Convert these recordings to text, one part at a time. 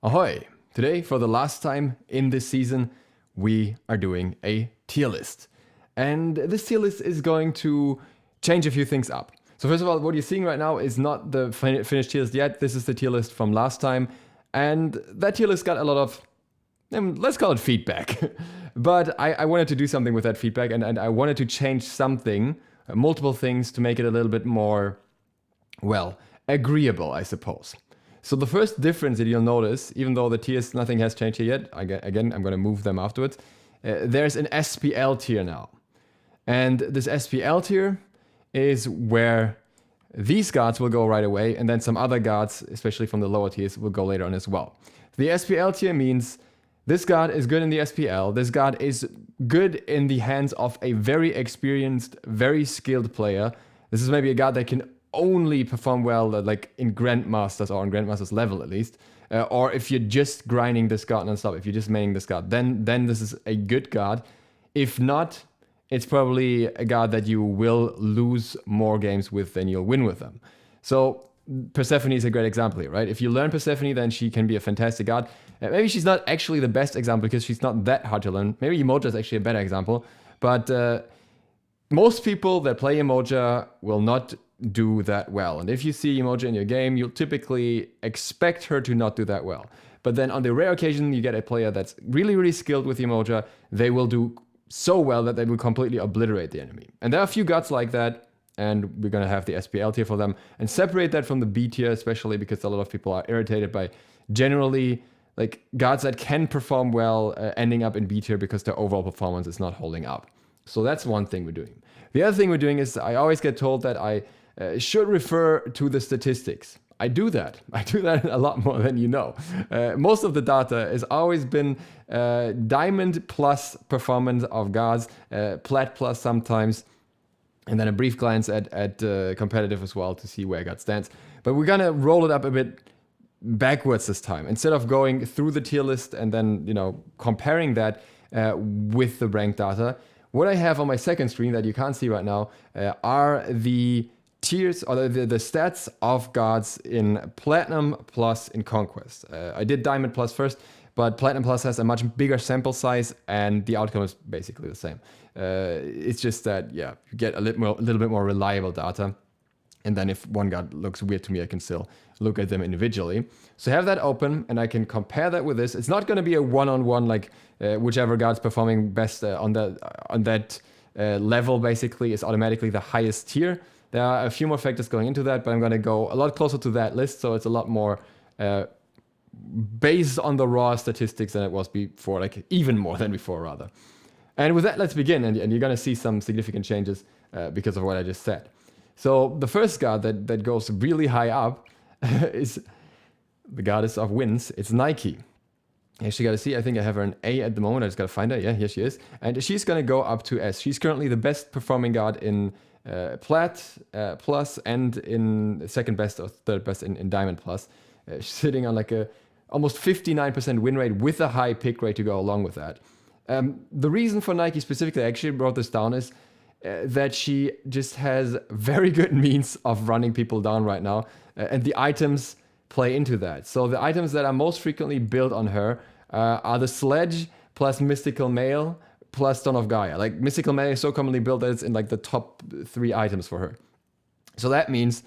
Ahoy! Today, for the last time in this season, we are doing a tier list. And this tier list is going to change a few things up. So first of all, what you're seeing right now is not the finished tier list yet. This is the tier list from last time. And that tier list got a lot of, let's call it feedback. But I wanted to do something with that feedback, and I wanted to change something, multiple things, to make it a little bit more, well, agreeable, I suppose. So the first difference that you'll notice, even though the tiers, nothing has changed here yet, again, I'm going to move them afterwards, there's an SPL tier now. And this SPL tier is where these guards will go right away, and then some other guards, especially from the lower tiers, will go later on as well. The SPL tier means this guard is good in the SPL, this guard is good in the hands of a very experienced, very skilled player. This is maybe a guard that can only perform well like in Grandmasters, or on Grandmasters level at least, or if you're just grinding this guard non-stop, if you're just maining this guard, then this is a good guard. If not, it's probably a guard that you will lose more games with than you'll win with them. So Persephone is a great example here, right? If you learn Persephone, then she can be a fantastic guard. Maybe she's not actually the best example because she's not that hard to learn. Maybe Emoja is actually a better example, but most people that play Emoja will not do that well. And if you see Emoja in your game, you'll typically expect her to not do that well. But then on the rare occasion you get a player that's really, really skilled with Emoja, they will do so well that they will completely obliterate the enemy. And there are a few guards like that, and we're going to have the SPL tier for them and separate that from the B tier, especially because a lot of people are irritated by generally like guards that can perform well ending up in B tier because their overall performance is not holding up. So that's one thing we're doing. The other thing we're doing is I always get told that I should refer to the statistics. I do that. I do that a lot more than you know. Most of the data has always been diamond plus performance of guards, plat plus sometimes, and then a brief glance at competitive as well to see where God stands. But we're gonna roll it up a bit backwards this time. Instead of going through the tier list and then comparing that with the ranked data, what I have on my second screen that you can't see right now are the tiers or the stats of guards in Platinum plus in Conquest. I did Diamond plus first, but Platinum plus has a much bigger sample size and the outcome is basically the same. It's just that, you get a little bit more reliable data. And then if one guard looks weird to me, I can still look at them individually. So I have that open and I can compare that with this. It's not going to be a one-on-one like whichever guard's performing best on that level basically is automatically the highest tier. There are a few more factors going into that, but I'm going to go a lot closer to that list, so it's a lot more based on the raw statistics than it was before, like even more than before rather. And with that, let's begin, and you're going to see some significant changes because of what I just said. So the first guard that goes really high up is the goddess of wins. It's Nike. You actually got to see, I think I have her an A at the moment. I just got to find her. Yeah, here she is. And she's going to go up to S. She's currently the best performing guard in Plat plus and in second best or third best in Diamond plus. She's sitting on like a almost 59% win rate with a high pick rate to go along with that. The reason for Nike specifically, I actually brought this down, is that she just has very good means of running people down right now, and the items play into that. So the items that are most frequently built on her are the Sledge plus Mystical Mail plus Stone of Gaia. Like Mystical Mail is so commonly built that it's in like the top 3 items for her. So that means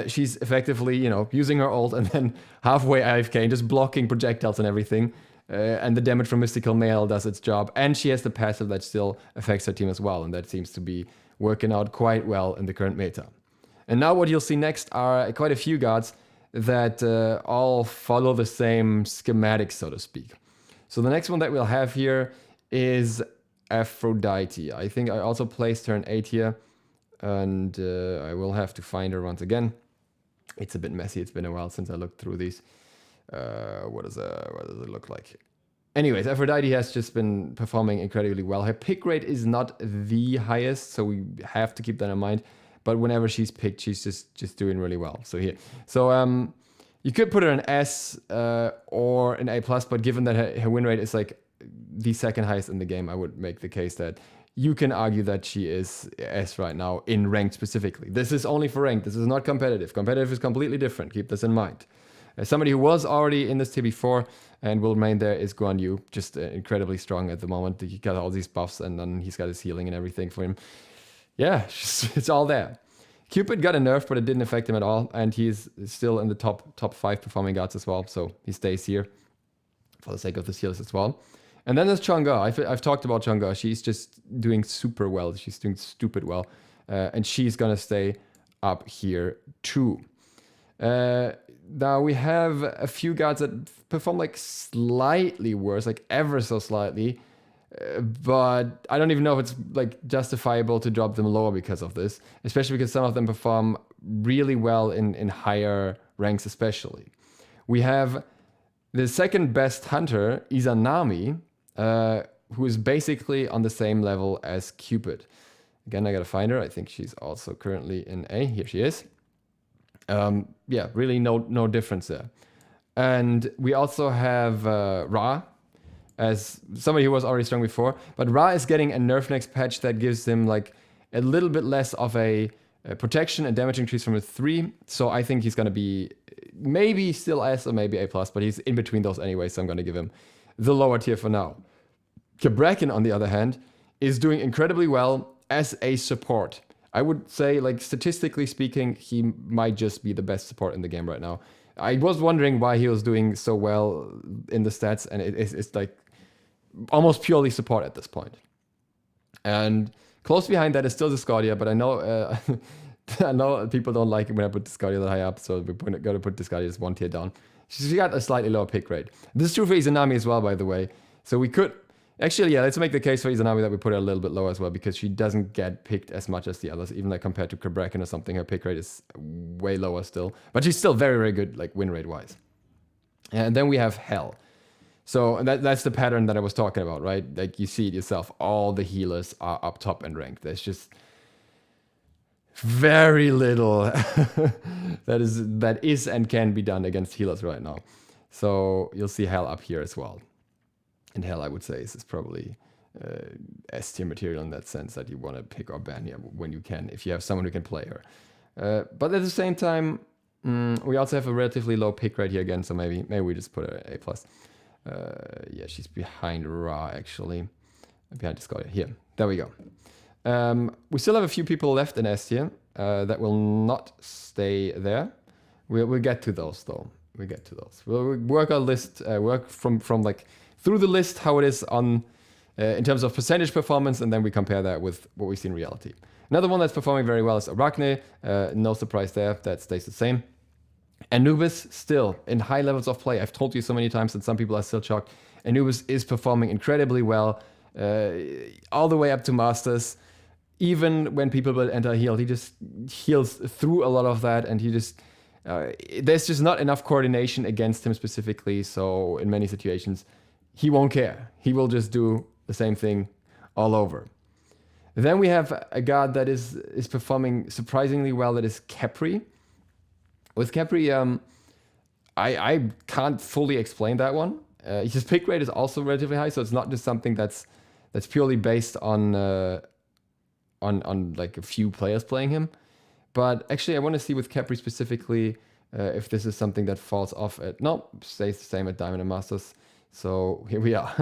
she's effectively, using her ult and then halfway AFK and just blocking projectiles and everything. And the damage from Mystical Mail does its job. And she has the passive that still affects her team as well. And that seems to be working out quite well in the current meta. And now what you'll see next are quite a few guards that all follow the same schematic, so to speak. So the next one that we'll have here is Aphrodite. I think I also placed her in A tier. And I will have to find her once again. It's a bit messy. It's been a while since I looked through these. What does it look like? Anyways, Aphrodite has just been performing incredibly well. Her pick rate is not the highest, so we have to keep that in mind. But whenever she's picked, she's just doing really well. So here, you could put her in S or an A+, but given that her win rate is like the second highest in the game, I would make the case that you can argue that she is S right now in ranked specifically. This is only for ranked. This is not competitive. Competitive is completely different. Keep this in mind. Somebody who was already in this tier before and will remain there is Guanyu, just incredibly strong at the moment. He got all these buffs and then he's got his healing and everything for him. Yeah, it's all there. Cupid got a nerf, but it didn't affect him at all, and he's still in the top 5 performing gods as well, so he stays here for the sake of the seals as well. And then there's Chongo. I've talked about Chongo. She's just doing super well. She's doing stupid well, and she's gonna stay up here too. Now we have a few gods that perform like slightly worse, like ever so slightly. But I don't even know if it's like justifiable to drop them lower because of this, especially because some of them perform really well in higher ranks especially. We have the second best hunter, Izanami, who is basically on the same level as Cupid. Again, I gotta find her. I think she's also currently in A. Here she is. Yeah, really no difference there. And we also have Ra, as somebody who was already strong before, but Ra is getting a nerf next patch that gives him like a little bit less of a protection and damage increase from a 3. So I think he's gonna be maybe still S or maybe A+, but he's in between those anyway, so I'm gonna give him the lower tier for now. Cabrakan, on the other hand, is doing incredibly well as a support. I would say, like, statistically speaking, he might just be the best support in the game right now. I was wondering why he was doing so well in the stats, and it's like almost purely support at this point. And close behind that is still Discordia, but I know I know people don't like it when I put Discordia that high up, so we're going to put Discordia as 1 tier down. She got a slightly lower pick rate. This is true for Izanami as well, by the way. So we could... Actually, yeah, let's make the case for Izanami that we put her a little bit lower as well, because she doesn't get picked as much as the others. Even like compared to Cabrakan or something, her pick rate is way lower still. But she's still very, very good, like win rate wise. And then we have Hell. So that's the pattern that I was talking about, right? Like you see it yourself. All the healers are up top and ranked. There's just very little that is and can be done against healers right now. So you'll see Hell up here as well. And Hell, I would say, is probably S tier material in that sense, that you want to pick or ban here when you can, if you have someone who can play her. But at the same time, we also have a relatively low pick rate here again, so maybe we just put her A+. Yeah, she's behind Ra, actually. Behind Discordia. Here, there we go. We still have a few people left in S tier that will not stay there. We'll get to those, though. We'll get to those. We'll work our list, work from like... through the list, how it is on in terms of percentage performance, and then we compare that with what we see in reality. Another one that's performing very well is Arachne. No surprise there, that stays the same. Anubis, still in high levels of play. I've told you so many times that some people are still shocked. Anubis is performing incredibly well, all the way up to Masters. Even when people will enter heal, he just heals through a lot of that, and he just... there's just not enough coordination against him specifically, so in many situations... he won't care. He will just do the same thing all over. Then we have a god that is performing surprisingly well, that is Capri. With Capri, I can't fully explain that one. His pick rate is also relatively high, so it's not just something that's purely based on like a few players playing him. But actually, I want to see with Capri specifically if this is something that falls off at... No, stays the same at Diamond and Masters. So here we are.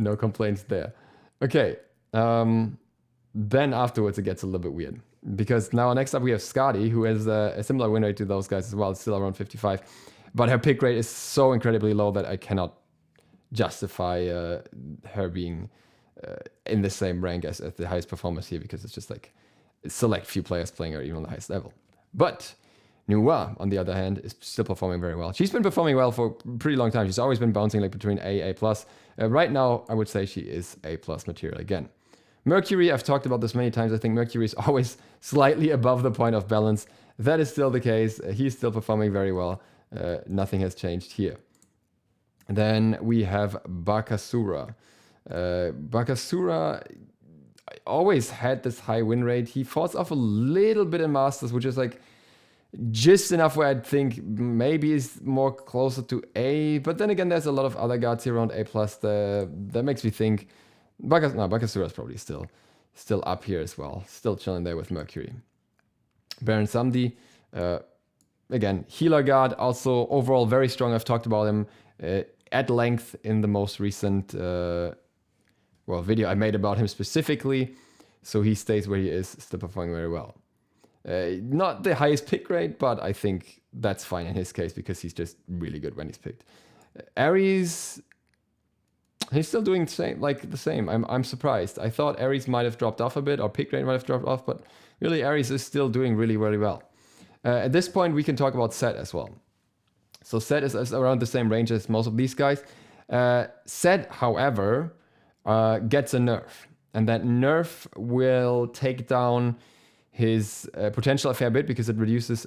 No complaints there. Okay. Then afterwards it gets a little bit weird. Because now next up we have Skadi, who has a similar win rate to those guys as well. It's still around 55. But her pick rate is so incredibly low that I cannot justify her being in the same rank as the highest performers here. Because it's just like select few players playing her even on the highest level. But... Nuwa, on the other hand, is still performing very well. She's been performing well for a pretty long time. She's always been bouncing like between A+. Right now, I would say she is A+ material again. Mercury, I've talked about this many times. I think Mercury is always slightly above the point of balance. That is still the case. He's still performing very well. Nothing has changed here. Then we have Bakasura. Bakasura always had this high win rate. He falls off a little bit in Masters, which is like... just enough where I'd think maybe is more closer to A, but then again, there's a lot of other gods here around A+. That makes me think Bakasura is probably still up here as well, still chilling there with Mercury. Baron Samdi, again, healer god, also overall very strong. I've talked about him at length in the most recent video I made about him specifically. So he stays where he is, still performing very well. Not the highest pick rate, but I think that's fine in his case because he's just really good when he's picked. Ares, he's still doing the same. I'm surprised. I thought Ares might have dropped off a bit, or pick rate might have dropped off, but really Ares is still doing really, really well. At this point, we can talk about Set as well. So Set is around the same range as most of these guys. Set, however, gets a nerf. And that nerf will take down his potential a fair bit because it increases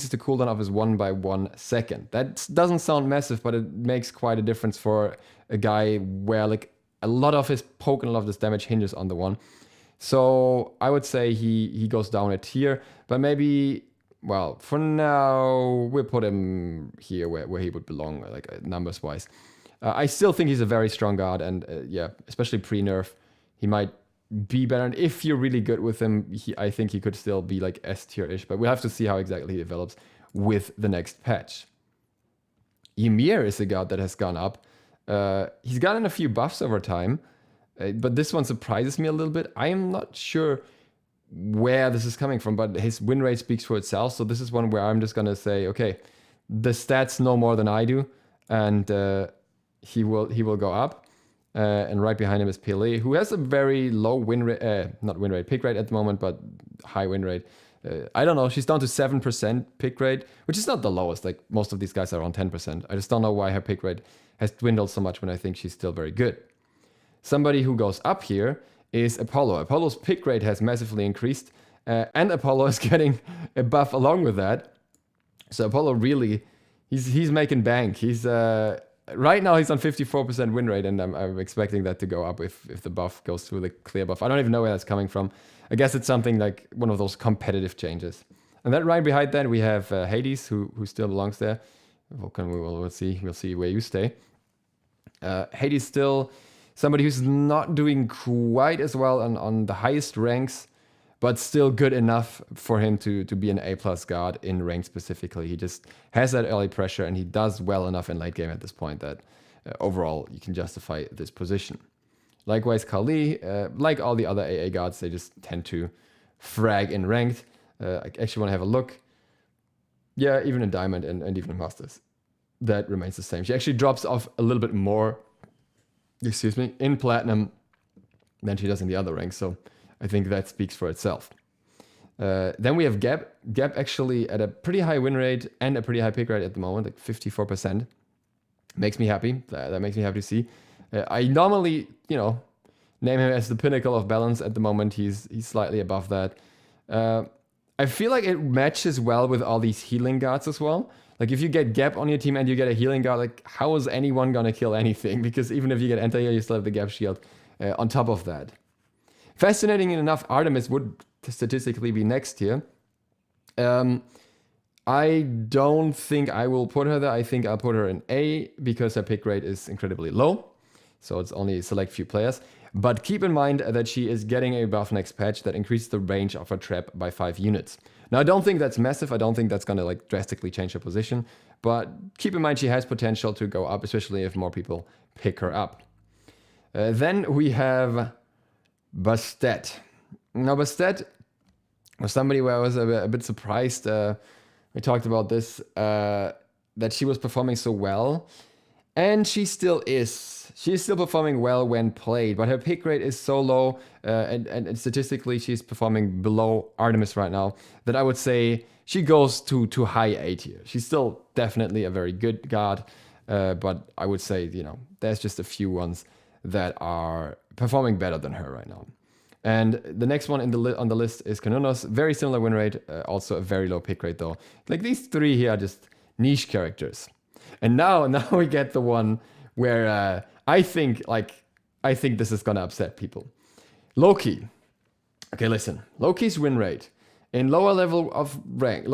the cooldown of his 1 by 1 second. That doesn't sound massive, but it makes quite a difference for a guy where like a lot of his poke and a lot of this damage hinges on the one. So I would say he goes down a tier, but maybe, well, for now we'll put him here where he would belong, like numbers wise. I still think he's a very strong guard, and yeah, especially pre-nerf, he might be better. And if you're really good with him, I think he could still be like S tier-ish, but we'll have to see how exactly he develops with the next patch. Emir is a guard that has gone up. He's gotten a few buffs over time, but this one surprises me a little bit. I am not sure where this is coming from, but his win rate speaks for itself. So this is one where I'm just gonna say, okay, the stats know more than I do, and he will go up. And right behind him is Pele, who has a very low pick rate at the moment, but high win rate. I don't know, she's down to 7% pick rate, which is not the lowest. Like most of these guys are around 10%. I just don't know why her pick rate has dwindled so much when I think she's still very good. Somebody who goes up here is Apollo. Apollo's pick rate has massively increased, and Apollo is getting a buff along with that. So Apollo really, he's making bank. He's right now he's on 54% win rate, and I'm expecting that to go up if the buff goes through, the clear buff. I don't even know where that's coming from. I guess it's something like one of those competitive changes. And then right behind that we have Hades, who still belongs there. Vulcan, we'll see where you stay. Hades still somebody who's not doing quite as well on the highest ranks, but still good enough for him to be an A+ guard in rank specifically. He just has that early pressure, and he does well enough in late game at this point that overall you can justify this position. Likewise, Kali, like all the other AA guards, they just tend to frag in ranked. I actually want to have a look. Yeah, even in Diamond and even in Masters, that remains the same. She actually drops off a little bit more, in Platinum than she does in the other ranks. So I think that speaks for itself. Then we have Gab. Gab actually at a pretty high win rate and a pretty high pick rate at the moment, like 54%. Makes me happy. That makes me happy to see. I normally, name him as the pinnacle of balance. At the moment, he's slightly above that. I feel like it matches well with all these healing guards as well. Like if you get Gap on your team and you get a healing guard, like how is anyone gonna kill anything? Because even if you get anti-heal, you still have the Gap shield on top of that. Fascinating enough, Artemis would statistically be next here. I don't think I will put her there. I think I'll put her in A because her pick rate is incredibly low. So it's only a select few players. But keep in mind that she is getting a buff next patch that increases the range of her trap by 5 units. Now, I don't think that's massive. I don't think that's going to drastically change her position. But keep in mind she has potential to go up, especially if more people pick her up. Then we have Bastet. Now, Bastet was somebody where I was a bit surprised. We talked about this, that she was performing so well. And she still is. She is still performing well when played, but her pick rate is so low, and statistically she's performing below Artemis right now, that I would say she goes to high A tier. She's still definitely a very good guard, but I would say, there's just a few ones that are performing better than her right now. And the next one on the list is Kanonos. Very similar win rate, also a very low pick rate though. Like these three here are just niche characters. And now we get the one where I think this is gonna upset people. Loki. Okay, listen. Loki's win rate in lower levels of ranked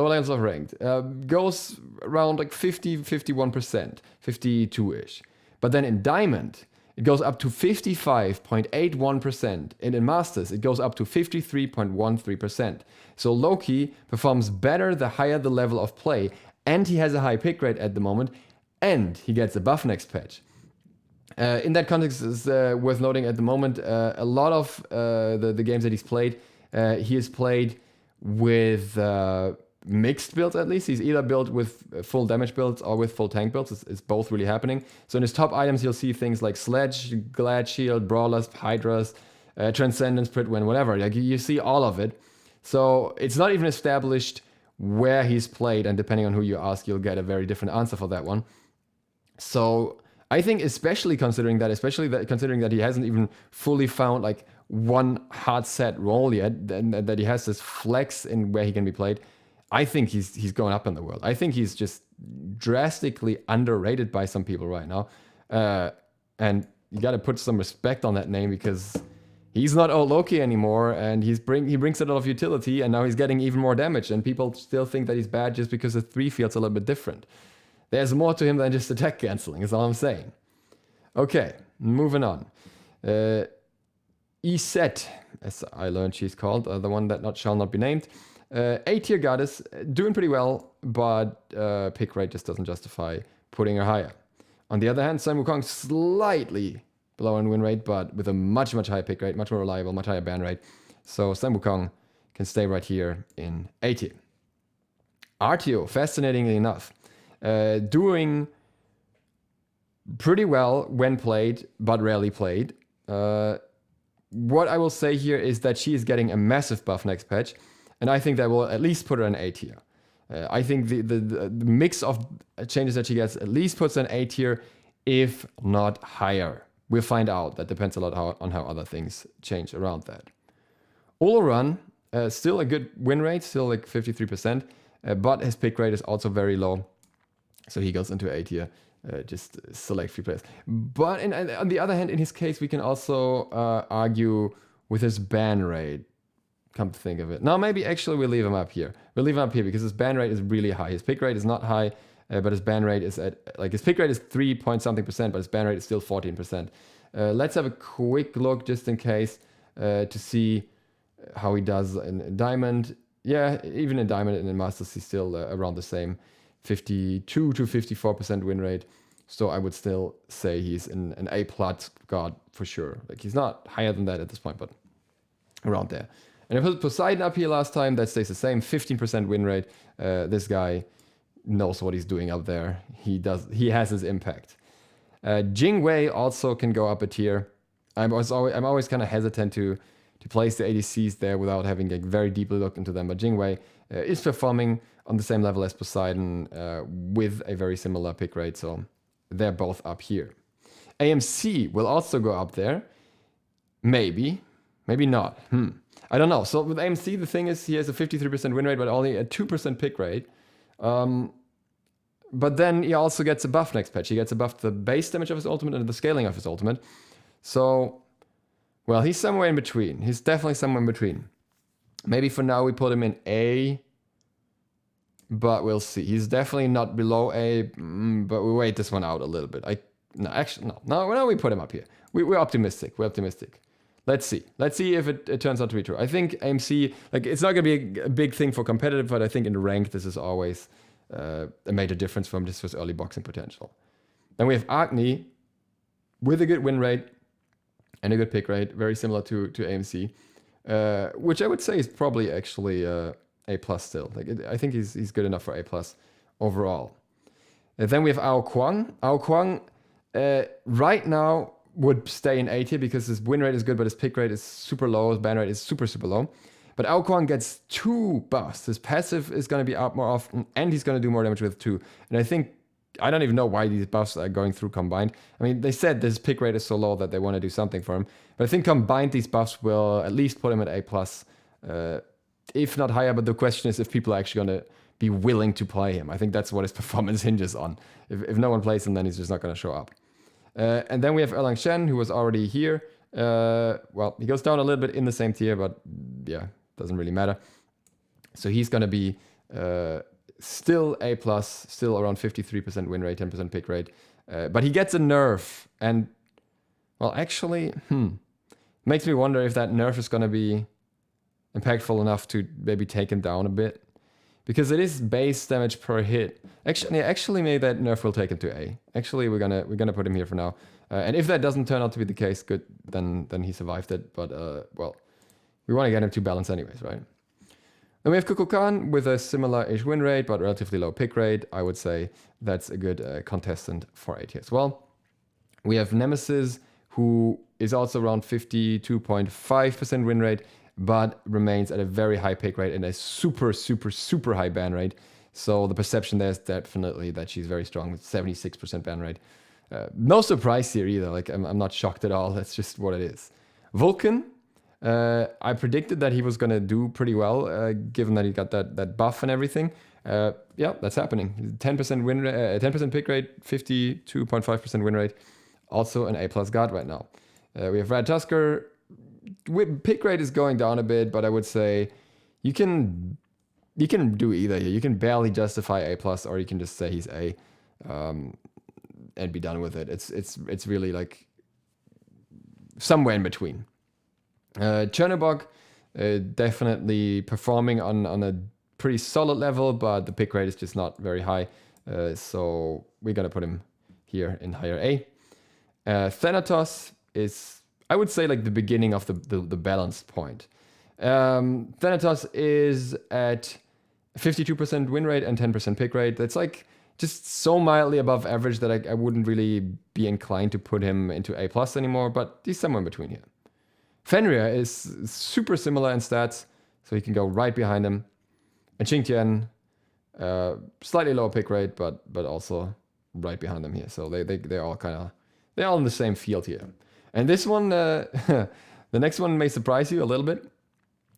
goes around 50, 51%, 52-ish. But then in Diamond, it goes up to 55.81%. And in Masters, it goes up to 53.13%. So Loki performs better the higher the level of play, and he has a high pick rate at the moment, and he gets a buff next patch. In that context, is worth noting at the moment, a lot of the games that he's played, he has played with mixed builds at least. He's either built with full damage builds or with full tank builds. It's both really happening. So in his top items, you'll see things like Sledge, Glad Shield, Brawlers, Hydras, Transcendence, Pritwin, whatever. Like you see all of it. So it's not even established where he's played, and depending on who you ask, you'll get a very different answer for that one. So I think especially considering that he hasn't even fully found like one hard set role yet, and that he has this flex in where he can be played, I think he's going up in the world. I think he's just drastically underrated by some people right now. And you got to put some respect on that name, because he's not old Loki anymore, and he brings a lot of utility, and now he's getting even more damage, and people still think that he's bad just because the 3 field's a little bit different. There's more to him than just attack cancelling, is all I'm saying. Okay, moving on. Eset, as I learned she's called, the one that shall not be named. A-tier goddess, doing pretty well, but pick rate just doesn't justify putting her higher. On the other hand, Kwang slightly below in win rate, but with a much, much higher pick rate, much more reliable, much higher ban rate. So Kwang can stay right here in A-tier. RTO, fascinatingly enough, doing pretty well when played, but rarely played. What I will say here is that she is getting a massive buff next patch, and I think that will at least put her in A tier. I think the mix of changes that she gets at least puts her in A tier, if not higher. We'll find out. That depends a lot on how other things change around that. Olaran, still a good win rate, still like 53%, but his pick rate is also very low, so he goes into A tier. Just select free players. But on the other hand, in his case, we can also argue with his ban rate. Come to think of it. No, maybe actually we'll leave him up here. We'll leave him up here because his ban rate is really high. His pick rate is not high, but his ban rate is at, like, his pick rate is 3 point something%, but his ban rate is still 14%. Let's have a quick look just in case to see how he does in Diamond. Yeah, even in Diamond and in Masters, he's still around the same 52 to 54% win rate. So I would still say he's an A+ god for sure. Like, he's not higher than that at this point, but around there. And I put Poseidon up here last time. That stays the same, 15% win rate. This guy knows what he's doing up there. He has his impact. Jing Wei also can go up a tier. I'm always kind of hesitant to place the ADCs there without having like very deeply looked into them. But Jing Wei is performing on the same level as Poseidon with a very similar pick rate. So they're both up here. AMC will also go up there. Maybe not. I don't know. So with AMC, the thing is he has a 53% win rate, but only a 2% pick rate. But then he also gets a buff next patch. He gets a buff to the base damage of his ultimate and the scaling of his ultimate. So, well, he's somewhere in between. He's definitely somewhere in between. Maybe for now we put him in A, but we'll see. He's definitely not below A, but we'll wait this one out a little bit. No, we put him up here. We're optimistic. Let's see. Let's see if it turns out to be true. I think AMC, like, it's not going to be a big thing for competitive, but I think in rank, this is always a major difference from just his early boxing potential. Then we have Arachne with a good win rate and a good pick rate, very similar to AMC, which I would say is probably actually A+ still. Like, I think he's good enough for A+ overall. And then we have Kwang. Kwang right now would stay in A tier because his win rate is good, but his pick rate is super low. His ban rate is super, super low. But Kwang gets 2 buffs. His passive is going to be up more often, and he's going to do more damage with 2. And I don't even know why these buffs are going through combined. I mean, they said his pick rate is so low that they want to do something for him. But I think combined, these buffs will at least put him at A+, if not higher. But the question is if people are actually going to be willing to play him. I think that's what his performance hinges on. If no one plays him, then he's just not going to show up. And then we have Elon Chen, who was already here. Well, he goes down a little bit in the same tier, but yeah, doesn't really matter. So he's going to be still A+, still around 53% win rate, 10% pick rate. But he gets a nerf. And Well, actually, makes me wonder if that nerf is going to be impactful enough to maybe take him down a bit. Because it is base damage per hit. Actually, maybe that nerf will take him to A. Actually, we're gonna put him here for now. And if that doesn't turn out to be the case, good. Then he survived it. But well, we want to get him to balance anyways, right? Then we have Kukulkan with a similar-ish win rate, but relatively low pick rate. I would say that's a good contestant for A tier as well. We have Nemesis, who is also around 52.5% win rate, but remains at a very high pick rate and a super, super, super high ban rate. So the perception there is definitely that she's very strong with 76% ban rate. No surprise here either. Like I'm not shocked at all. That's just what it is. Vulcan, I predicted that he was gonna do pretty well, given that he got that buff and everything. Yeah, that's happening. 10% win, 10% pick rate, 52.5% win rate. Also an A+ guard right now. We have Red Tusker. Pick rate is going down a bit, but I would say you can do either here. You can barely justify A+, or you can just say he's A, and be done with it. It's really like somewhere in between. Chernobog, definitely performing on a pretty solid level, but the pick rate is just not very high. So we're gonna put him here in higher A. Thanatos is, I would say, like the beginning of the balance point. Thanatos is at 52% win rate and 10% pick rate. That's like just so mildly above average that I wouldn't really be inclined to put him into A+ anymore, but he's somewhere in between here. Fenrir is super similar in stats, so he can go right behind him. And Xingtian, slightly lower pick rate, but also right behind them here. So they're all in the same field here. And this one, the next one may surprise you a little bit.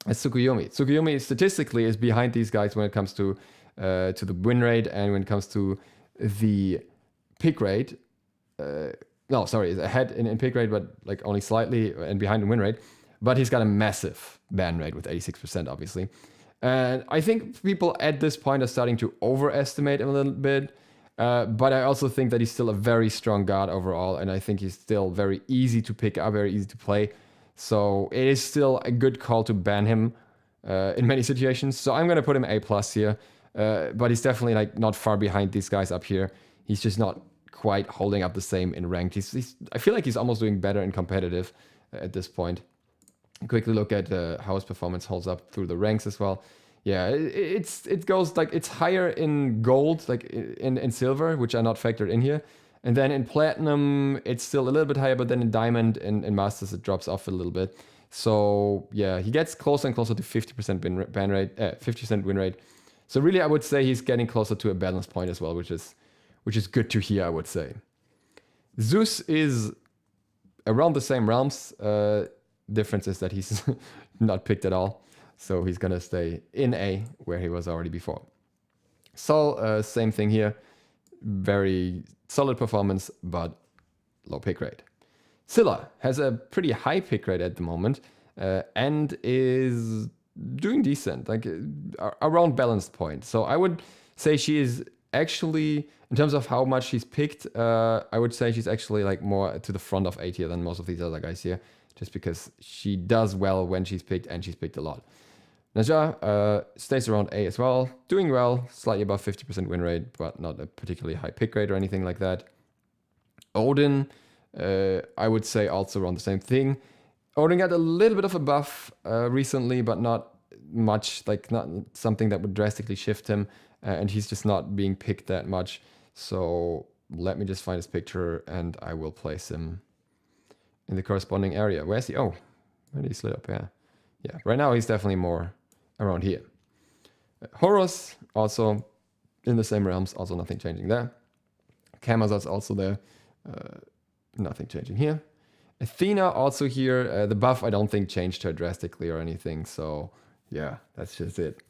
It's Tsukuyomi. Tsukuyomi statistically is behind these guys when it comes to the win rate and when it comes to the pick rate. No, sorry, is ahead in pick rate, but like only slightly, and behind in win rate. But he's got a massive ban rate with 86%, obviously. And I think people at this point are starting to overestimate him a little bit. But I also think that he's still a very strong guard overall, and I think he's still very easy to pick up, very easy to play. So it is still a good call to ban him in many situations. So I'm going to put him A+ here, but he's definitely like not far behind these guys up here. He's just not quite holding up the same in ranked. I feel like he's almost doing better in competitive at this point. Quickly look at how his performance holds up through the ranks as well. Yeah, it goes like it's higher in gold, like in silver, which are not factored in here. And then in platinum, it's still a little bit higher, but then in diamond and in masters, it drops off a little bit. So yeah, he gets closer and closer to 50% ban rate, 50% win rate. So really, I would say he's getting closer to a balance point as well, which is good to hear, I would say. Zeus is around the same realms. Difference is that he's not picked at all. So he's going to stay in A, where he was already before. Sol, same thing here. Very solid performance, but low pick rate. Scylla has a pretty high pick rate at the moment, and is doing decent, like around balanced point. So I would say she is actually, in terms of how much she's picked, I would say she's actually like more to the front of A tier than most of these other guys here, just because she does well when she's picked, and she's picked a lot. Naja stays around A as well, doing well, slightly above 50% win rate, but not a particularly high pick rate or anything like that. Odin, I would say also around the same thing. Odin got a little bit of a buff recently, but not much, like not something that would drastically shift him, and he's just not being picked that much. So let me just find his picture, and I will place him in the corresponding area. Where's he? Oh, where did he slid up? Yeah, right now he's definitely more around here. Horus, also in the same realms, also nothing changing there. Camazot's also there, nothing changing here. Athena also here. The buff I don't think changed her drastically or anything, so yeah, that's just it.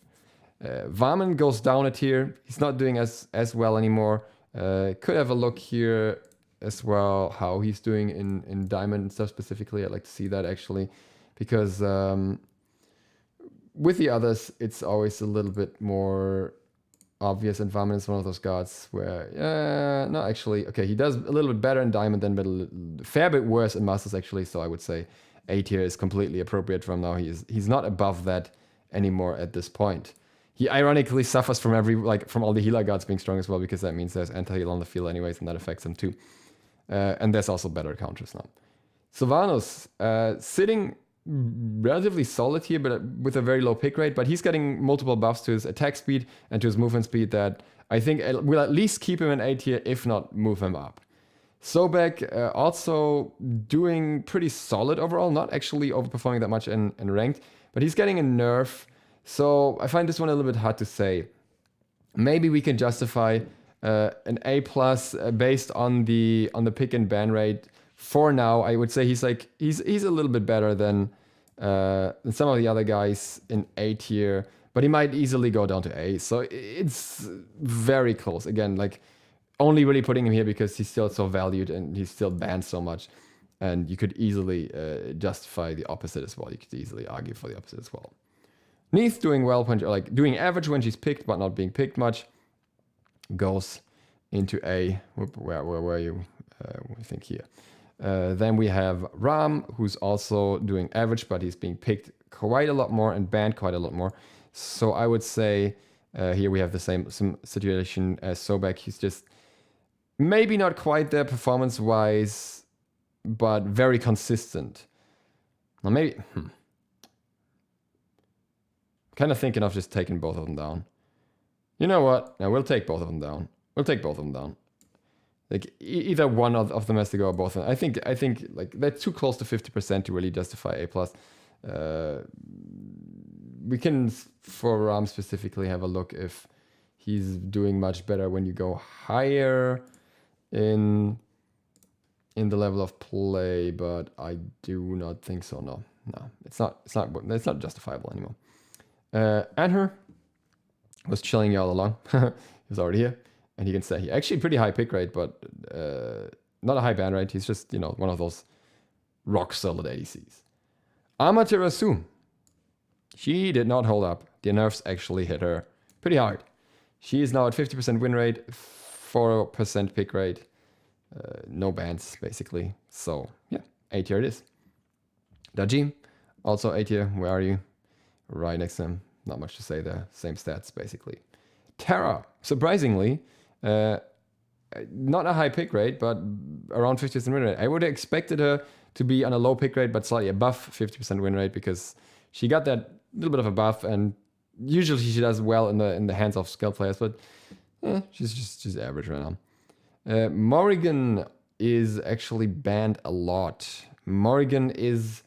Varman goes down a tier. He's not doing as well anymore. Could have a look here as well, how he's doing in Diamond and stuff specifically. I'd like to see that actually, because with the others, it's always a little bit more obvious, and Vaman is one of those gods where, no, actually, okay, he does a little bit better in Diamond, then a fair bit worse in Masters, actually, so I would say A tier is completely appropriate from now. He's not above that anymore at this point. He ironically suffers from from all the healer gods being strong as well, because that means there's anti-heal on the field anyways, and that affects him too. And there's also better counters now. Sylvanos, sitting relatively solid here, but with a very low pick rate, but he's getting multiple buffs to his attack speed and to his movement speed that I think will at least keep him in A tier, if not move him up. Sobek also doing pretty solid overall, not actually overperforming that much in ranked, but he's getting a nerf, so I find this one a little bit hard to say. Maybe we can justify an A+ based on the pick and ban rate. For now, I would say he's a little bit better than some of the other guys in A tier, but he might easily go down to A. So it's very close. Again, like only really putting him here because he's still so valued and he's still banned so much. And you could easily justify the opposite as well. You could easily argue for the opposite as well. Neith doing well, doing average when she's picked, but not being picked much, goes into A. Where were you? I think here. Then we have Ram, who's also doing average, but he's being picked quite a lot more and banned quite a lot more. So I would say here we have the same situation as Sobek. He's just maybe not quite there performance-wise, but very consistent. Now maybe... kind of thinking of just taking both of them down. You know what? No, we'll take both of them down. We'll take both of them down. Like either one of them has to go, or both of them. I think like they're too close to 50% to really justify A+. We can, for Ram specifically, have a look if he's doing much better when you go higher in the level of play, but I do not think so. No, it's not justifiable anymore. Anher was chilling here all along. He was already here, and he can stay here. Actually, pretty high pick rate, but not a high ban rate. He's just, one of those rock solid ADCs. Amaterasu. She did not hold up. The nerfs actually hit her pretty hard. She is now at 50% win rate, 4% pick rate, no bans basically. So yeah, A tier it is. Dajim, also A tier. Where are you? Right next to him. Not much to say there. Same stats basically. Terra, surprisingly, not a high pick rate, but around 50% win rate. I would have expected her to be on a low pick rate, but slightly above 50% win rate because she got that little bit of a buff, and usually she does well in the hands of skilled players, but she's average right now. Morrigan is actually banned a lot. Morrigan is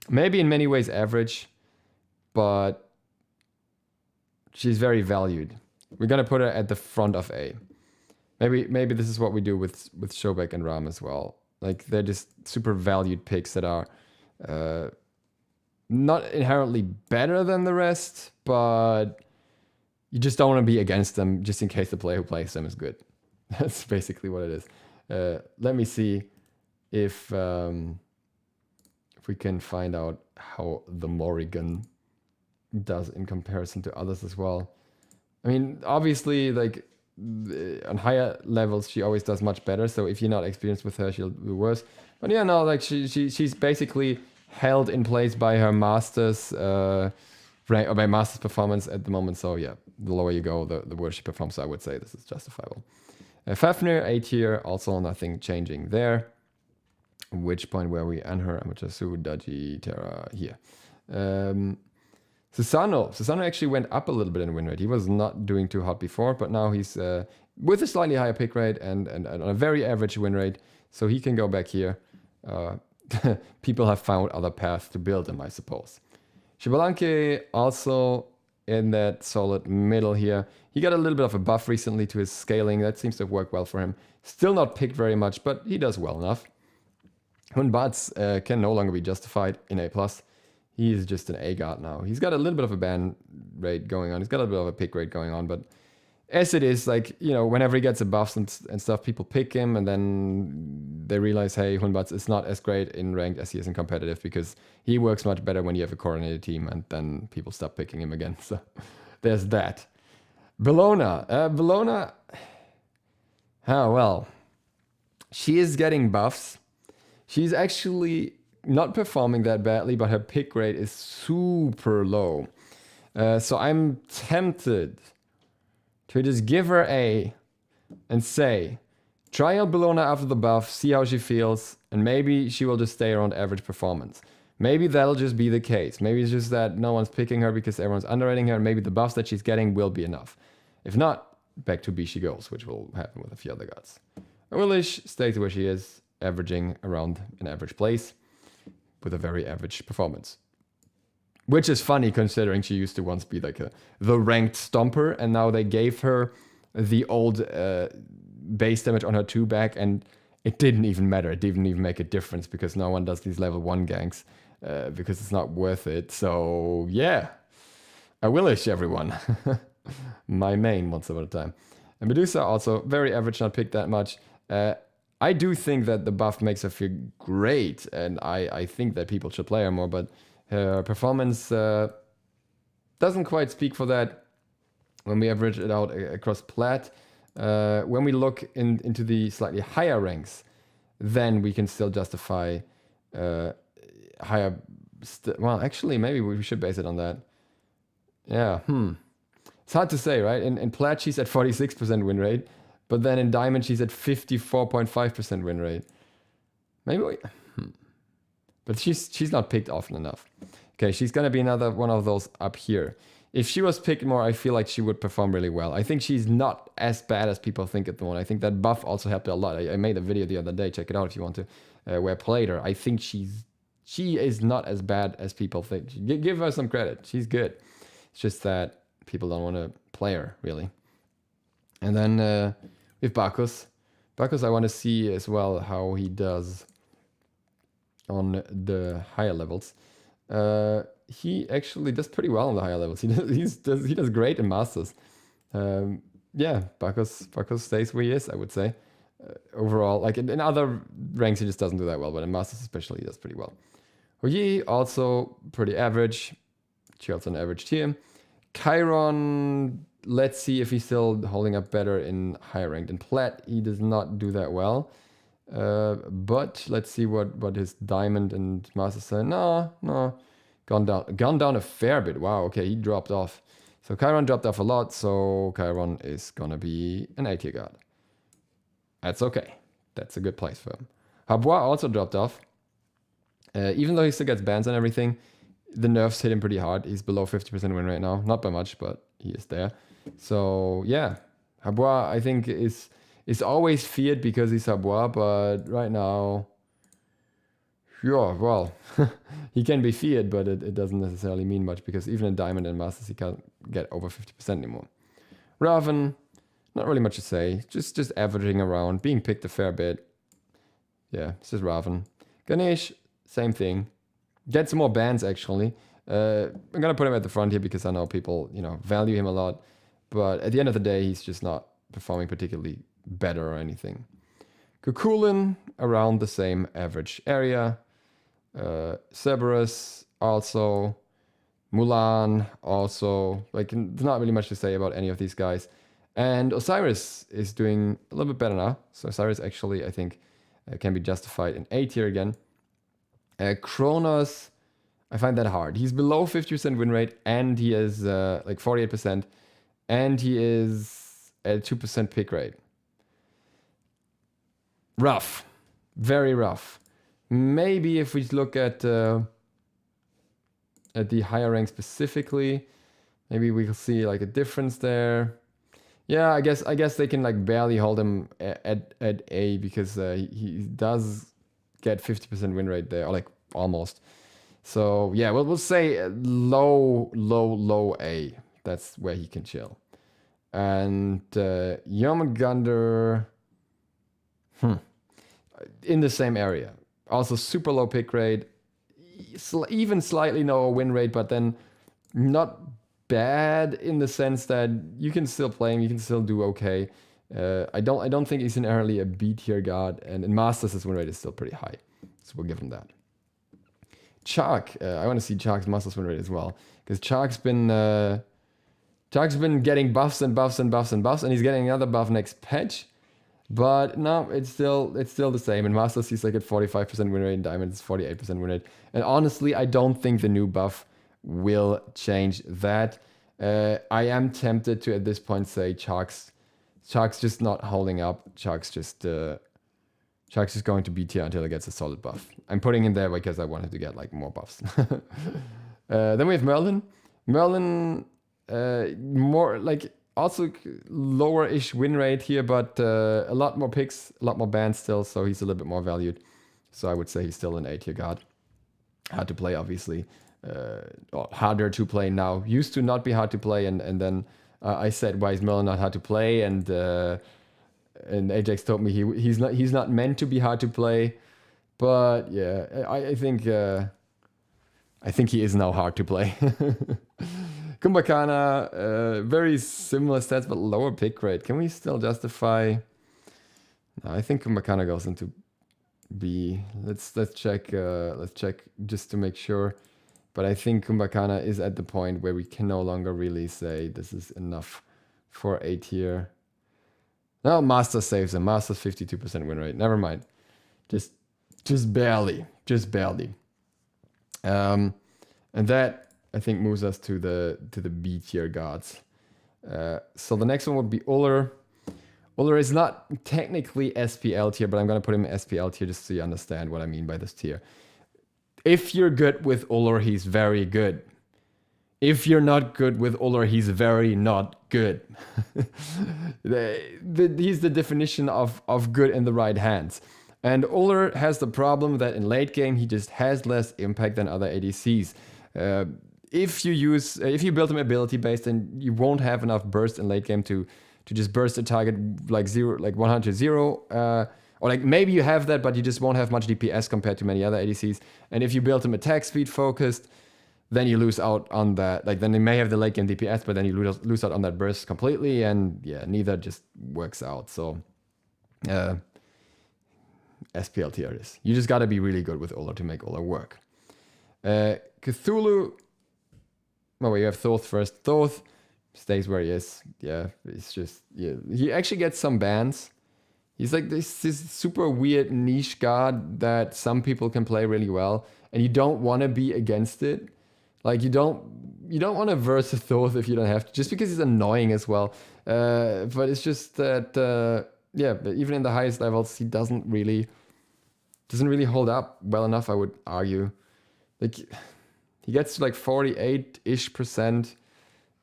maybe in many ways average, but she's very valued. We're gonna put her at the front of A. Maybe this is what we do with Sobek and Ram as well. Like they're just super valued picks that are not inherently better than the rest, but you just don't want to be against them just in case the player who plays them is good. That's basically what it is. Let me see if we can find out how the Morrigan does in comparison to others as well. I mean, obviously, like on higher levels, she always does much better. So if you're not experienced with her, she'll be worse. But yeah, no, like she's basically held in place by her masters rank, or by masters performance at the moment. So yeah, the lower you go, the worse she performs. So I would say this is justifiable. Fafnir, A tier, also nothing changing there. Which point were we? Anher, Amaterasu, Daji, Terra, here. Susano actually went up a little bit in win rate. He was not doing too hot before, but now he's with a slightly higher pick rate and a very average win rate, so he can go back here. People have found other paths to build him, I suppose. Shibalanke also in that solid middle here. He got a little bit of a buff recently to his scaling. That seems to have worked well for him. Still not picked very much, but he does well enough. Hunbats can no longer be justified in A+. He's just an A god now. He's got a little bit of a ban rate going on. He's got a little bit of a pick rate going on, but as it is, like, whenever he gets a buffs and stuff, people pick him, and then they realize, hey, Hunbats is not as great in ranked as he is in competitive, because he works much better when you have a coordinated team, and then people stop picking him again. So there's that. Bellona. Bellona, oh, well, she is getting buffs. She's actually not performing that badly, but her pick rate is super low. So I'm tempted to just give her A and say, try out Bellona after the buff, see how she feels, and maybe she will just stay around average performance. Maybe that'll just be the case. Maybe it's just that no one's picking her because everyone's underrating her, and maybe the buffs that she's getting will be enough. If not, back to B she goes, which will happen with a few other gods. Willish stays where she is, averaging around an average place with a very average performance. Which is funny considering she used to once be like the ranked stomper, and now they gave her the old base damage on her 2 back, and it didn't even matter. It didn't even make a difference because no one does these level 1 ganks because it's not worth it. So yeah, I willish everyone. My main once upon a time. And Medusa also very average, not picked that much. I do think that the buff makes her feel great, and I think that people should play her more, but her performance doesn't quite speak for that when we average it out across plat. When we look into the slightly higher ranks, then we can still justify higher... well, actually, maybe we should base it on that. Yeah, It's hard to say, right? In plat, she's at 46% win rate, but then in diamond, she's at 54.5% win rate. Maybe we... But she's not picked often enough. Okay, she's going to be another one of those up here. If she was picked more, I feel like she would perform really well. I think she's not as bad as people think at the moment. I think that buff also helped her a lot. I made a video the other day. Check it out if you want to. Where I played her. I think she is not as bad as people think. Give her some credit. She's good. It's just that people don't want to play her, really. And then with Bacchus. Bacchus, I want to see as well how he does on the higher levels. He actually does pretty well on the higher levels. He does great in Masters. Yeah, Bacchus stays where he is, I would say. Overall, like in other ranks, he just doesn't do that well, but in Masters especially, he does pretty well. Yi also pretty average. She also an average tier. Chiron, let's see if he's still holding up better in higher ranked. In plat, he does not do that well. But let's see what his diamond and master say. No. Gone down a fair bit. Wow, okay, he dropped off. So Chiron dropped off a lot, so Chiron is gonna be an A tier god. That's okay. That's a good place for him. Habois also dropped off. Even though he still gets bans and everything, the nerfs hit him pretty hard. He's below 50% win right now. Not by much, but he is there. So yeah, Habois I think is always feared because he's Habois, but right now, yeah, well, he can be feared, but it doesn't necessarily mean much because even in Diamond and Masters, he can't get over 50% anymore. Raven, not really much to say. Just averaging around, being picked a fair bit. Yeah, this is Raven. Ganesh, same thing. Get some more bans, actually. I'm going to put him at the front here because I know people, value him a lot. But at the end of the day, he's just not performing particularly better or anything. Kukulin, around the same average area. Cerberus, also. Mulan, also. Like, there's not really much to say about any of these guys. And Osiris is doing a little bit better now. So Osiris actually, I think, can be justified in A tier again. Kronos, I find that hard. He's below 50% win rate, and he is like 48%, and he is at 2% pick rate. Rough. Very rough. Maybe if we look at the higher rank specifically, maybe we can see like a difference there. Yeah, I guess they can like barely hold him at A because he does get 50% win rate there, or like almost. So yeah, we'll say low A. That's where he can chill. And Jormungandr, in the same area. Also super low pick rate, even slightly lower win rate, but then not bad in the sense that you can still play him, you can still do okay. I don't think he's inherently a B tier god, and in Masters his win rate is still pretty high, so we'll give him that. Chark, I want to see Chark's Masters win rate as well, because Chark's been Chuck's been getting buffs and buffs and buffs and buffs, and he's getting another buff next patch. But no, it's still the same. In Masters, he's like at 45% win rate. In Diamond, it's 48% win rate. And honestly, I don't think the new buff will change that. I am tempted to at this point say Chuck's just not holding up. Chuck's just going to be tier until he gets a solid buff. I'm putting him there because I wanted to get like more buffs. Then we have Merlin. Merlin, more like also lower-ish win rate here, but a lot more picks, a lot more bans still, so he's a little bit more valued. So I would say he's still an A-tier guard. Hard to play, obviously. Or harder to play now. Used to not be hard to play, and then I said, why is Merlin not hard to play? And Ajax told me he's not meant to be hard to play. But yeah, I think he is now hard to play. Kumbhakana, very similar stats but lower pick rate. Can we still justify? No, I think Kumbhakana goes into B. Let's check. Let's check just to make sure. But I think Kumbhakana is at the point where we can no longer really say this is enough for A tier. No, Master saves him. Master's 52% win rate. Never mind. Just barely. Just barely. And that I think moves us to the B tier gods. So the next one would be Uller. Uller is not technically SPL tier, but I'm gonna put him in SPL tier just so you understand what I mean by this tier. If you're good with Uller, he's very good. If you're not good with Uller, he's very not good. He's the definition of good in the right hands. And Uller has the problem that in late game, he just has less impact than other ADCs. If you build him ability based, then you won't have enough burst in late game to just burst a target like 100-0. Or like maybe you have that, but you just won't have much DPS compared to many other ADCs. And if you build him attack speed focused, then you lose out on that. Like then they may have the late game DPS, but then you lose out on that burst completely. And yeah, neither just works out. So SPL tier it is. You just gotta be really good with Uller to make Uller work. Cthulhu. Oh, you have Thoth first. Thoth stays where he is. Yeah, it's just he actually gets some bans. He's like this super weird niche god that some people can play really well, and you don't want to be against it. Like you don't want to verse a Thoth if you don't have to, just because he's annoying as well. But it's just that but even in the highest levels, he doesn't really hold up well enough, I would argue. Like he gets to like 48-ish%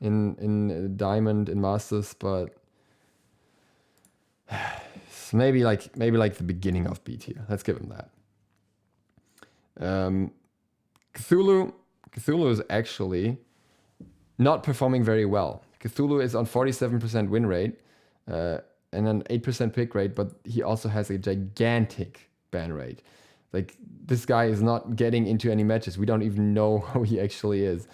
in Diamond in Masters, but maybe like the beginning of B tier. Let's give him that. Cthulhu is actually not performing very well. Cthulhu is on 47% win rate and an 8% pick rate, but he also has a gigantic ban rate. Like this guy is not getting into any matches. We don't even know how he actually is.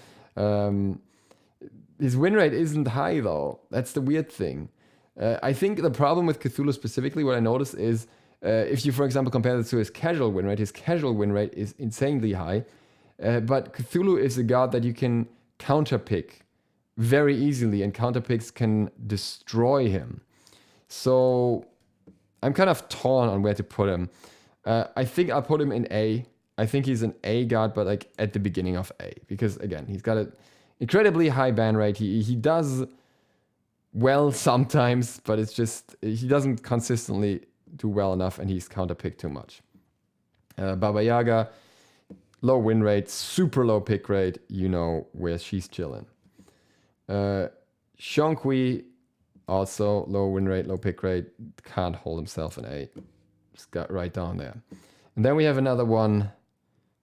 His win rate isn't high though. That's the weird thing. I think the problem with Cthulhu specifically, what I noticed is if you, for example, compare this to his casual win rate is insanely high. But Cthulhu is a god that you can counterpick very easily, and counterpicks can destroy him. So I'm kind of torn on where to put him. I think I'll put him in A. I think he's an A god, but like at the beginning of A. Because again, he's got an incredibly high ban rate. He does well sometimes, but it's just he doesn't consistently do well enough, and he's counterpicked too much. Baba Yaga, low win rate, super low pick rate. You know where she's chilling. Shonkui, also low win rate, low pick rate. Can't hold himself in A. Just got right down there. And then we have another one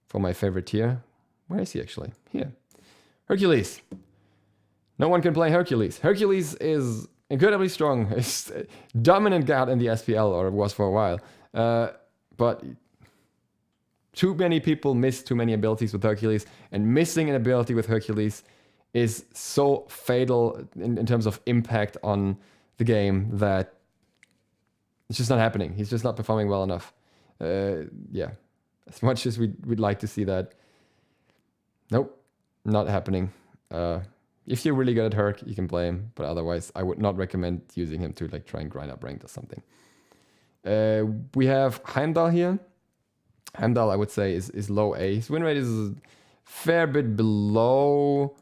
for my favorite tier. Where is he actually? Here. Hercules. No one can play Hercules. Hercules is incredibly strong. It's a dominant god in the SPL, or it was for a while. But too many people miss too many abilities with Hercules, and missing an ability with Hercules is so fatal in terms of impact on the game that it's just not happening. He's just not performing well enough. As much as we'd like to see that. Nope, not happening. if you're really good at Herc, you can play him, but otherwise I would not recommend using him to like try and grind up ranked or something. We have Heimdall here. Heimdall, I would say, is low A. His win rate is a fair bit below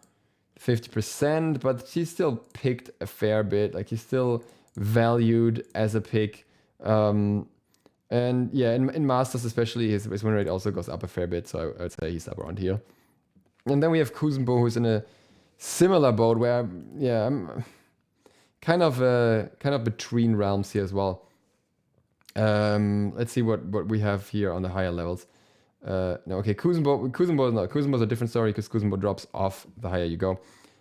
50%, but he's still picked a fair bit. Like, he's still valued as a pick. And yeah, in Masters especially, his win rate also goes up a fair bit, so I would say he's up around here. And then we have Kuzenbo, who's in a similar boat where, yeah, I'm kind of between realms here as well. Let's see what we have here on the higher levels. No, okay, Kuzenbo's a different story because Kuzenbo drops off the higher you go.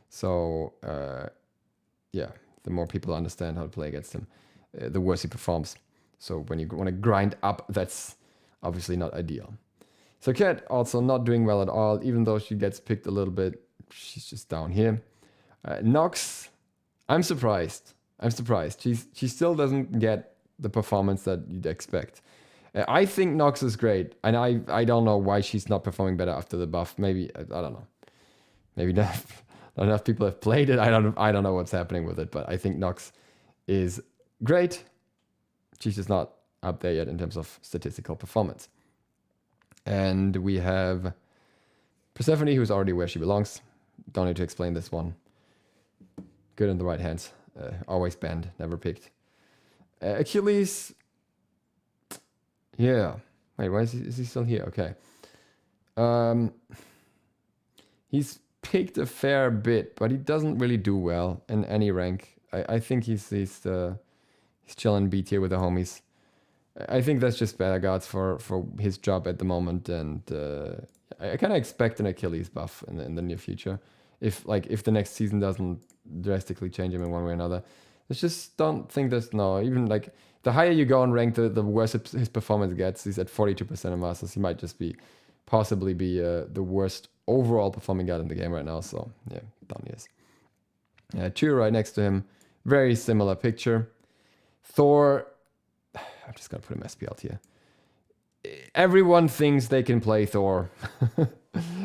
So, yeah, the more people understand how to play against him, the worse he performs. So when you want to grind up, that's obviously not ideal. So Cat also not doing well at all, even though she gets picked a little bit. She's just down here. Nox, I'm surprised. She still doesn't get the performance that you'd expect. I think Nox is great, and I don't know why she's not performing better after the buff. Maybe I don't know. Maybe not enough people have played it. I don't know what's happening with it, but I think Nox is great. She's just not up there yet in terms of statistical performance. And we have Persephone, who's already where she belongs. Don't need to explain this one. Good in the right hands. Always banned, never picked. Achilles. Yeah. Wait, why is he still here? Okay. He's picked a fair bit, but he doesn't really do well in any rank. I think he's chilling B tier with the homies. I think that's just better guards for his job at the moment, and I kind of expect an Achilles buff in the near future. If the next season doesn't drastically change him in one way or another. I just don't think there's even like the higher you go in rank, the worse his performance gets. He's at 42% of Masters. He might just possibly be the worst overall performing guard in the game right now. So yeah, down he is. Tyr right next to him, very similar picture. Thor, I'm just gonna put him SPL tier. Everyone thinks they can play Thor.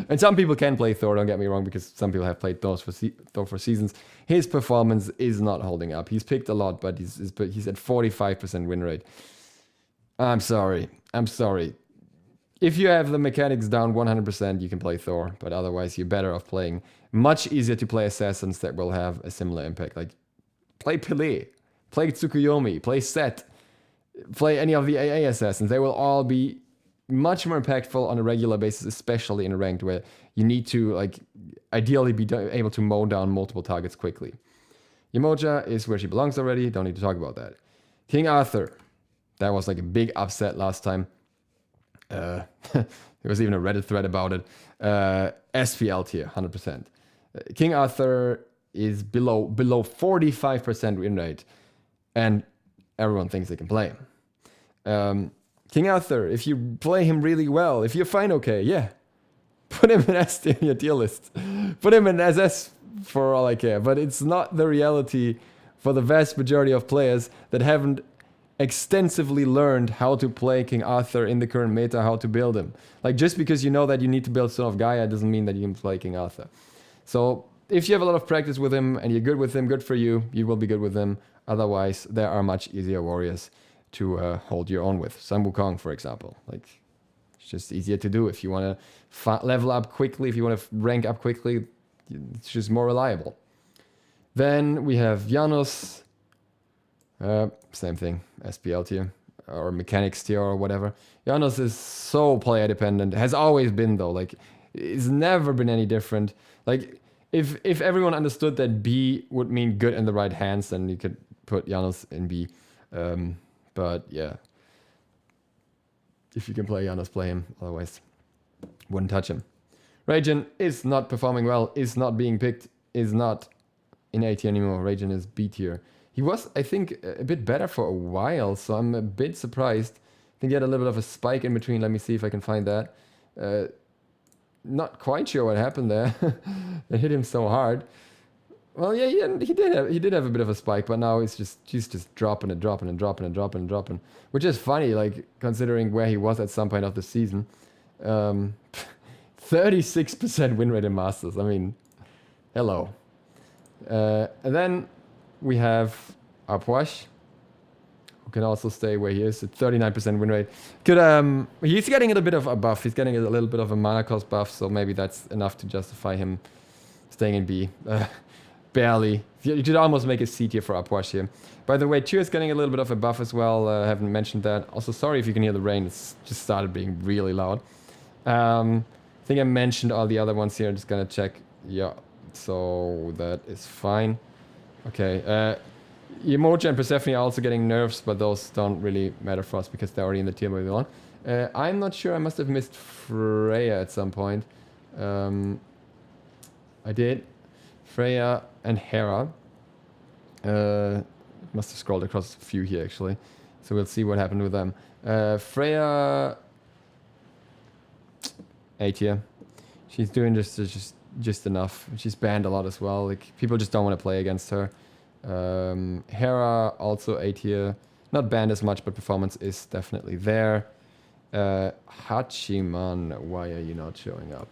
And some people can play Thor, don't get me wrong, because some people have played Thor for seasons. His performance is not holding up. He's picked a lot, but he's at 45% win rate. I'm sorry. If you have the mechanics down 100%, you can play Thor, but otherwise you're better off playing much easier to play assassins that will have a similar impact. Like, play Pele, play Tsukuyomi, play Set, play any of the AA assassins. They will all be much more impactful on a regular basis, especially in a ranked where you need to ideally be able to mow down multiple targets quickly. Yemoja is where she belongs already. Don't need to talk about that. King Arthur, that was like a big upset last time. There was even a Reddit thread about it. SPL tier, 100%. King Arthur is below 45% win rate, and everyone thinks they can play him. King Arthur, if you play him really well, if you're fine, okay, yeah, put him in S tier in your tier list. Put him in SS for all I care, but it's not the reality for the vast majority of players that haven't extensively learned how to play King Arthur in the current meta, how to build him. Like, just because you know that you need to build Son of Gaia doesn't mean that you can play King Arthur. So if you have a lot of practice with him and you're good with him, good for you. You will be good with him. Otherwise, there are much easier warriors to hold your own with. Sun Wukong, for example. Like, it's just easier to do if you want to level up quickly, if you want to rank up quickly. It's just more reliable. Then we have Janos. Same thing, SPL tier or mechanics tier or whatever. Janos is so player dependent. Has always been though. Like, it's never been any different. Like, if everyone understood that B would mean good in the right hands, then you could put Janos in B. But yeah, if you can play Janos, play him. Otherwise, wouldn't touch him. Raijin is not performing well, is not being picked, is not in A tier anymore. Raijin is B tier. He was, I think, a bit better for a while, so I'm a bit surprised. I think he had a little bit of a spike in between. Let me see if I can find that. Not quite sure what happened there. It hit him so hard. Well, yeah, he did have a bit of a spike, but now she's just dropping, which is funny, like, considering where he was at some point of the season. 36% win rate in Masters. I mean, hello. And then we have Apwash, who can also stay where he is at 39% win rate. Could he's getting a bit of a buff. He's getting a little bit of a mana cost buff, so maybe that's enough to justify him staying in B. Barely. You should almost make a C tier for Apwash here. By the way, Tier is getting a little bit of a buff as well. I haven't mentioned that. Also, sorry if you can hear the rain. It's just started being really loud. I think I mentioned all the other ones here. I'm just gonna check. Yeah, so that is fine. Okay. Emoji and Persephone are also getting nerfs, but those don't really matter for us because they're already in the tier where we want. I'm not sure. I must have missed Freya at some point. I did. Freya and Hera. Must have scrolled across a few here actually. So we'll see what happened with them. Freya... A tier. She's doing just enough. She's banned a lot as well. Like people just don't want to play against her. Hera also A tier. Not banned as much, but performance is definitely there. Hachiman, why are you not showing up?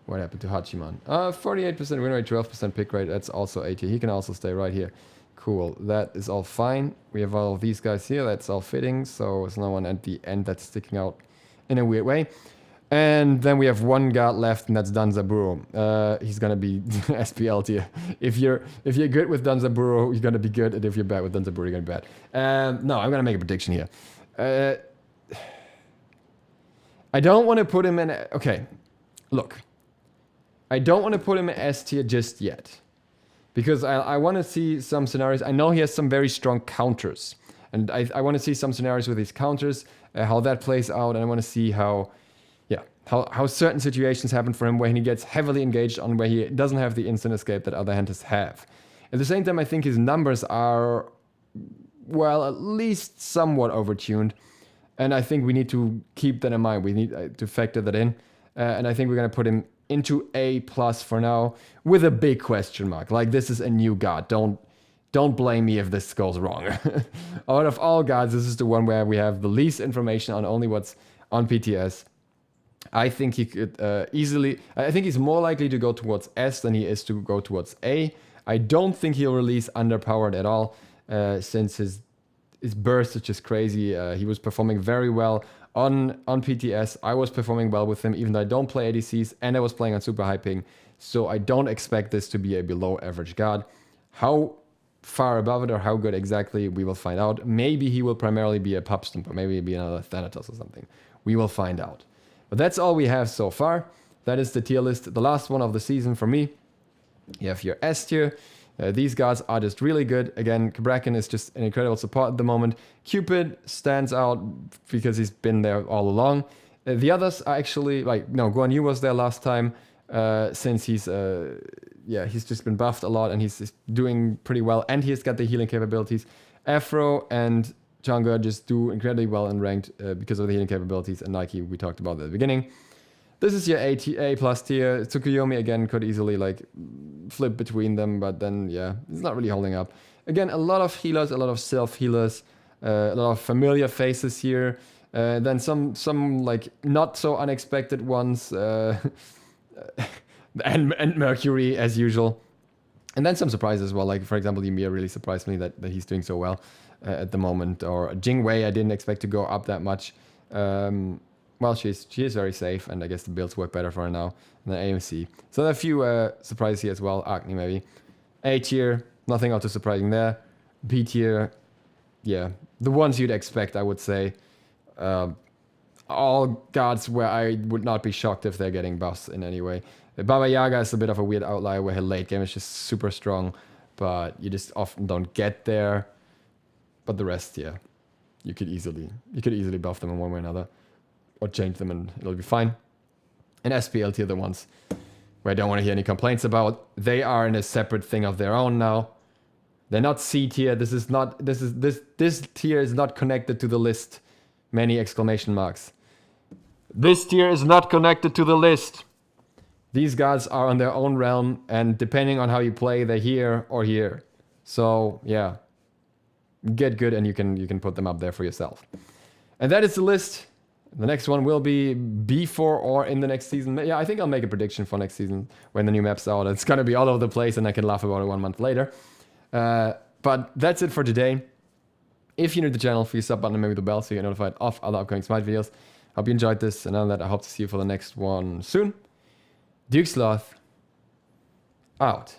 What happened to Hachiman? 48% win rate, 12% pick rate. That's also A tier. He can also stay right here. Cool. That is all fine. We have all of these guys here. That's all fitting. So there's no one at the end that's sticking out in a weird way. And then we have one guard left, and that's Danzaburo. He's gonna be SPL tier. If you're good with Danzaburo, you're gonna be good, and if you're bad with Danzaburo, you're gonna be bad. No, I'm gonna make a prediction here. I don't want to put him in. Okay, look, I don't want to put him in S tier just yet, because I want to see some scenarios. I know he has some very strong counters, and I want to see some scenarios with his counters, how that plays out, and I want to see how certain situations happen for him when he gets heavily engaged on where he doesn't have the instant escape that other hunters have. At the same time, I think his numbers are, well, at least somewhat overtuned. And I think we need to keep that in mind. We need to factor that in. And I think we're going to put him into A+ for now with a big question mark. Like, this is a new god. Don't blame me if this goes wrong. Out of all gods, this is the one where we have the least information on only what's on PTS. I think he could easily... I think he's more likely to go towards S than he is to go towards A. I don't think he'll release underpowered at all, since his burst is just crazy. He was performing very well on PTS. I was performing well with him, even though I don't play ADCs, and I was playing on super high ping. So I don't expect this to be a below average god. How far above it or how good exactly, we will find out. Maybe he will primarily be a pub stomper. Maybe he'll be another Thanatos or something. We will find out. But that's all we have so far. That is the tier list, the last one of the season for me. You have your S tier. These guys are just really good. Again, Cabrakan is just an incredible support at the moment. Cupid stands out because he's been there all along. The others are actually, like, no, Guanyu was there last time, since he's just been buffed a lot and he's doing pretty well. And he's got the healing capabilities. Afro and Chongo just do incredibly well in ranked because of the healing capabilities, and Nike we talked about at the beginning. This is your A+ tier. Tsukuyomi again could easily like flip between them, but then yeah, it's not really holding up. Again, a lot of healers, a lot of self healers, a lot of familiar faces here. Then some like not so unexpected ones, and Mercury as usual. And then some surprises as well, like for example, Emir really surprised me that he's doing so well at the moment. Or Jing Wei, I didn't expect to go up that much. Well, she is very safe, and I guess the builds work better for her now than AMC. So there are a few surprises here as well. Arachne maybe. A tier, nothing out too surprising there. B tier, yeah, the ones you'd expect, I would say. All gods where I would not be shocked if they're getting buffs in any way. Baba Yaga is a bit of a weird outlier where her late game is just super strong, but you just often don't get there. But the rest, yeah, you could easily buff them in one way or another, or change them and it'll be fine. And SPL tier, the ones where I don't want to hear any complaints about, they are in a separate thing of their own now. They're not C tier. This tier is not connected to the list. Many exclamation marks. This tier is not connected to the list. These guys are on their own realm, and depending on how you play, they're here or here. So yeah, get good and you can put them up there for yourself. And that is the list. The next one will be before or in the next season. Yeah, I think I'll make a prediction for next season when the new map's out. It's gonna be all over the place and I can laugh about it 1 month later. But that's it for today. If you're new to the channel, please sub button and maybe the bell so you get notified of other upcoming Smite videos. Hope you enjoyed this, and on that, I hope to see you for the next one soon. Duke Sloth, out.